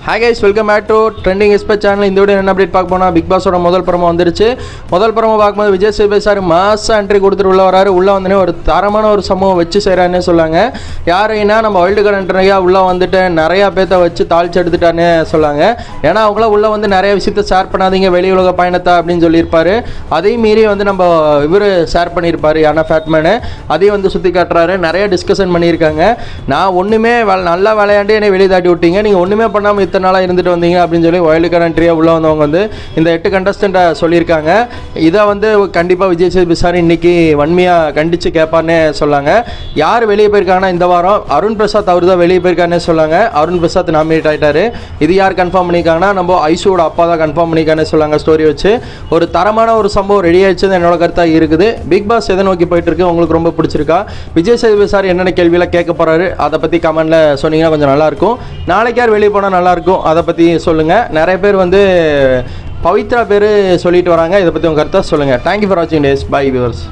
Hi guys, welcome back to Trending Expert channel. இந்த video என்ன update பார்க்க போனா பிக் பாஸோட முதல் ப்ரோமோ வந்துருச்சு. முதல் ப்ரோமோ பார்க்கும்போது Vijay Sethupathi sir mass entry கொடுத்துட்டு உள்ள வராரு. உள்ள வந்தனே ஒரு தரமான ஒரு சம்பவம் வச்சு செய்றானே சொல்லாங்க. யாரைனா நம்ம வைல்ட் கார்டு என்ட்ரியா உள்ள வந்துட்டு நிறைய பேத்த வச்சு தாழ்ச்சி எடுத்துட்டானே சொல்லாங்க. ஏனா அவங்கள உள்ள வந்து நிறைய விஷயத்தை ஷேர் பண்ணாதீங்க வெளி உலக பயணத்தை அப்படினு சொல்லியிருப்பாரு. அதே மீறி வந்து நம்ம இவரு ஷேர் பண்ணியிருப்பாரு யானா ஃபேட்மேன். அதையும் வந்து சுத்தி காட்டுறாரு. நிறைய டிஸ்கஷன் பண்ணியிருக்காங்க. நான் ஒண்ணுமே நல்லா விளையாண்டு என்னை வெளிய தாட்டி விட்டீங்க. நீங்க ஒண்ணுமே பண்ணாம இத்தனை நாளா இருந்துட்டு வந்தீங்க அப்படின்னு சொல்லி வைல்ட் கார்டு என்ட்ரியா உள்ள வந்தவங்க வந்து இந்த 8 கண்டஸ்டன்ட்டை சொல்லியிருக்காங்க. இதை வந்து கண்டிப்பாக விஜய் சேதுபதி சார் இன்னைக்கு வன்மையாக கண்டித்து கேட்பார்னே சொல்லாங்க. யார் வெளியே போயிருக்காங்கன்னா இந்த வாரம் அருண் பிரசாத் அவர் தான் வெளியே போயிருக்காருன்னு சொல்லாங்க. அருண் பிரசாத் நாமினேட் ஆகிட்டாரு. இது யார் கன்ஃபார்ம் பண்ணியிருக்காங்கன்னா நம்ம ஐஷுவோட அப்பா தான் கன்ஃபார்ம் பண்ணியிருக்காருன்னு சொல்லாங்க. ஸ்டோரி வச்சு ஒரு தரமான ஒரு சம்பவம் ரெடி ஆயிடுச்சுன்னு என்னோட கருத்தாக இருக்குது. பிக் பாஸ் எதை நோக்கி போயிட்டு இருக்கு, உங்களுக்கு ரொம்ப பிடிச்சிருக்கா? விஜய் சேதுபதி சார் என்னென்ன கேள்வியெல்லாம் கேட்க போறாரு அதை பற்றி கமெண்ட்ல சொன்னீங்கன்னா கொஞ்சம் நல்லாயிருக்கும். நாளைக்கு யார் வெளியே போனால் நல்லாயிருக்கும் அதை பற்றி சொல்லுங்கள். நிறைய பேர் வந்து பவித்ரா பேர் சொல்லிட்டு வராங்க. இதை பற்றி உங்கள் கருத்தை சொல்லுங்கள். தேங்க்யூ ஃபார் வாட்சிங் டேஸ். Bye viewers.